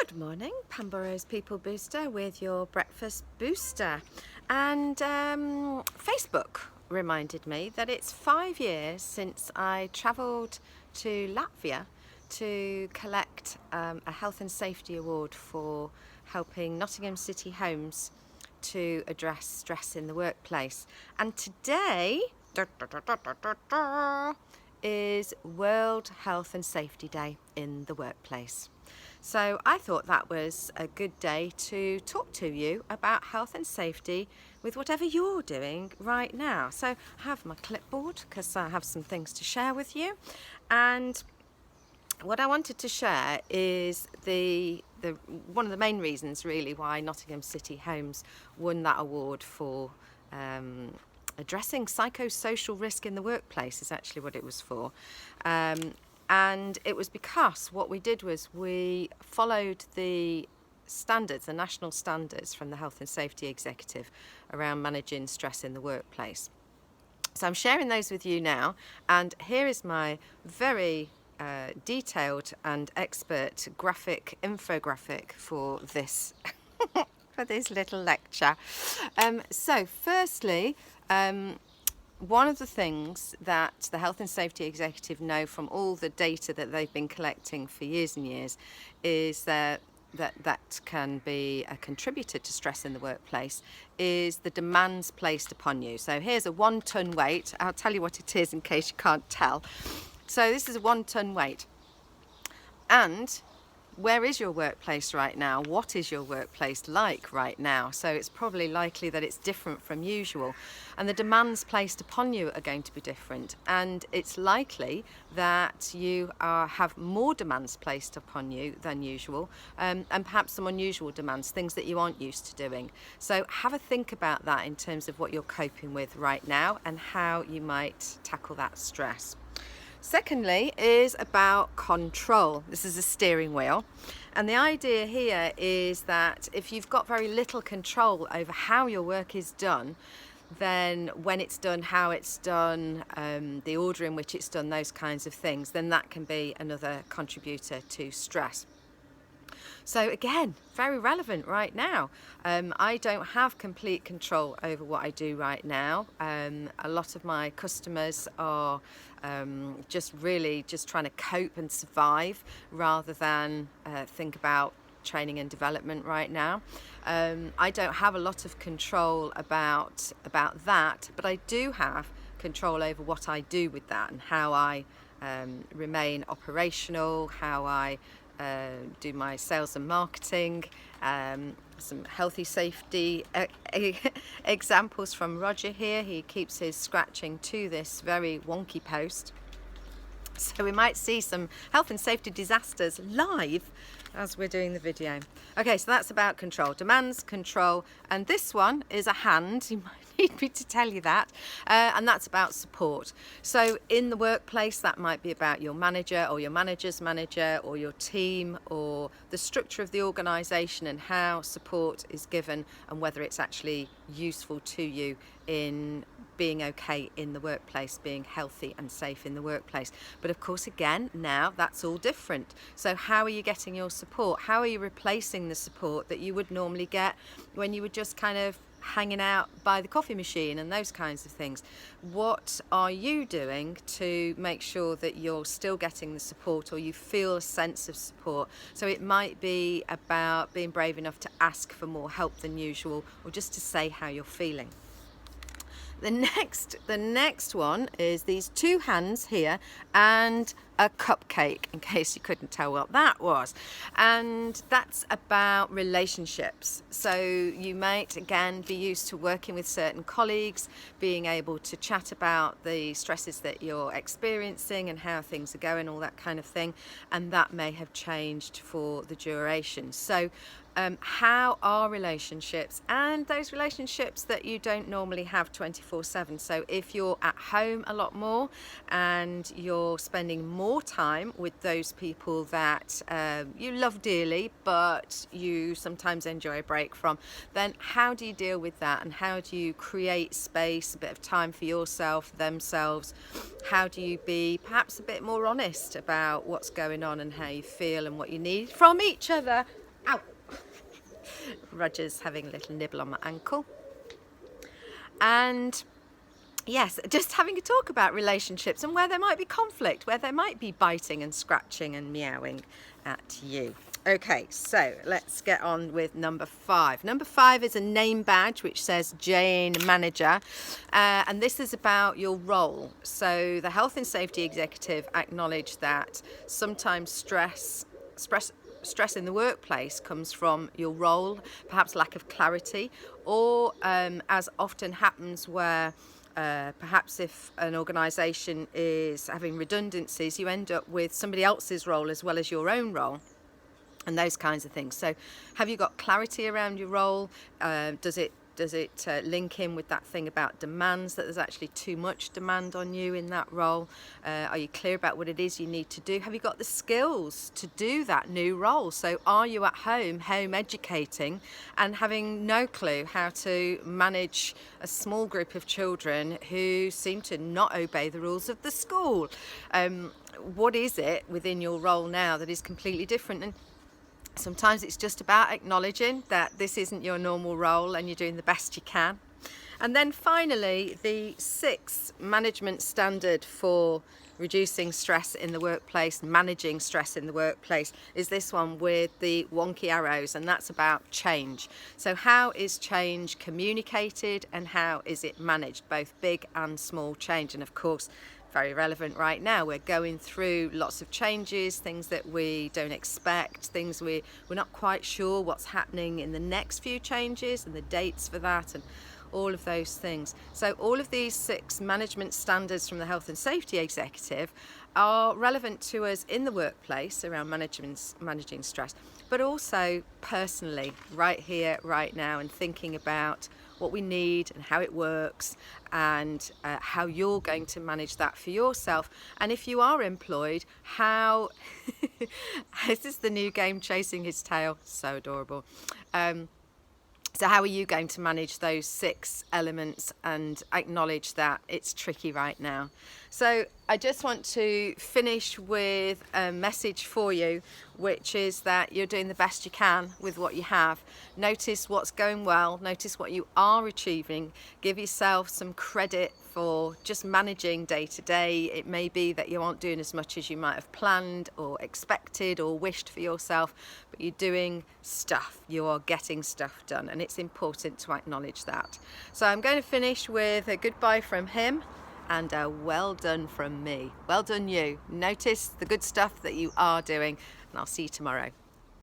Good morning, Pamborough's People Booster with your breakfast booster. And Facebook reminded me that it's 5 years since I travelled to Latvia to collect a health and safety award for helping Nottingham City Homes to address stress in the workplace. And today is World Health and Safety Day in the workplace. So I thought that was a good day to talk to you about health and safety with whatever you're doing right now. So I have my clipboard because I have some things to share with you. And what I wanted to share is the one of the main reasons really why Nottingham City Homes won that award for addressing psychosocial risk in the workplace is actually what it was for. And it was because what we did was we followed the standards, the national standards from the Health and Safety Executive around managing stress in the workplace. So I'm sharing those with you now, and here is my very detailed and expert graphic infographic for this for this little lecture. So firstly, one of the things that the Health and Safety Executive know from all the data that they've been collecting for years and years is that can be a contributor to stress in the workplace is the demands placed upon you. So here's a 1 ton weight. I'll tell you what it is in case you can't tell. So this is a 1 ton weight. And where is your workplace right now? What is your workplace like right now? So it's probably likely that it's different from usual, and the demands placed upon you are going to be different, and it's likely that you have more demands placed upon you than usual, and perhaps some unusual demands, things that you aren't used to doing. So have a think about that in terms of what you're coping with right now and how you might tackle that stress. Secondly is about control. This is a steering wheel, and the idea here is that if you've got very little control over how your work is done, then when it's done, how it's done, the order in which it's done, those kinds of things, then that can be another contributor to stress. So again, very relevant right now. I don't have complete control over what I do right now. A lot of my customers are just trying to cope and survive rather than think about training and development right now. I don't have a lot of control about that, but I do have control over what I do with that and how I remain operational, how I do my sales and marketing, some healthy safety examples from Roger here. He keeps his scratching to this very wonky post. So we might see some health and safety disasters live as we're doing the video. Okay, so that's about control, demands, control, and this one is a hand. You might need me to tell you that, and that's about support. So in the workplace, that might be about your manager or your manager's manager or your team or the structure of the organisation and how support is given and whether it's actually useful to you in being okay in the workplace, being healthy and safe in the workplace. But of course, again, now that's all different. So how are you getting your support? How are you replacing the support that you would normally get when you were just kind of hanging out by the coffee machine and those kinds of things? What are you doing to make sure that you're still getting the support or you feel a sense of support? So it might be about being brave enough to ask for more help than usual or just to say how you're feeling. The next one is these 2 hands here and a cupcake, in case you couldn't tell what that was. And that's about relationships. So you might, again, be used to working with certain colleagues, being able to chat about the stresses that you're experiencing and how things are going, all that kind of thing. And that may have changed for the duration. So how are relationships, and those relationships that you don't normally have 24/7. So if you're at home a lot more and you're spending more time with those people that you love dearly but you sometimes enjoy a break from, then how do you deal with that, and how do you create space, a bit of time for yourself, themselves? How do you be perhaps a bit more honest about what's going on and how you feel and what you need from each other Ow! Roger's having a little nibble on my ankle. And yes, just having a talk about relationships and where there might be conflict, where there might be biting and scratching and meowing at you. Okay, so let's get on with number 5. Number 5 is a name badge which says Jane Manager, and this is about your role. So the health and safety executive acknowledged that sometimes stress in the workplace comes from your role, perhaps lack of clarity, or as often happens where perhaps if an organisation is having redundancies, you end up with somebody else's role as well as your own role, and those kinds of things. So have you got clarity around your role? Does it link in with that thing about demands, that there's actually too much demand on you in that role? Are you clear about what it is you need to do? Have you got the skills to do that new role? So are you at home educating and having no clue how to manage a small group of children who seem to not obey the rules of the school? What is it within your role now that is completely different? And sometimes it's just about acknowledging that this isn't your normal role and you're doing the best you can. And then finally, the 6th management standard for reducing stress in the workplace, managing stress in the workplace, is this one with the wonky arrows, and that's about change. So how is change communicated and how is it managed, both big and small change? And of course, very relevant right now. We're going through lots of changes, things that we don't expect, things we're not quite sure what's happening in the next few changes and the dates for that and all of those things. So all of these 6 management standards from the health and safety executive are relevant to us in the workplace around managing stress, but also personally, right here, right now, and thinking about what we need and how it works and how you're going to manage that for yourself. And if you are employed, how this is the new game, Chasing His Tail, so adorable. So how are you going to manage those 6 elements and acknowledge that it's tricky right now? So I just want to finish with a message for you, which is that you're doing the best you can with what you have. Notice what's going well, notice what you are achieving, give yourself some credit for just managing day to day. It may be that you aren't doing as much as you might have planned or expected or wished for yourself, but you're doing stuff, you are getting stuff done, and it's important to acknowledge that. So I'm going to finish with a goodbye from him and a well done from me. Well done you. Notice the good stuff that you are doing, and I'll see you tomorrow.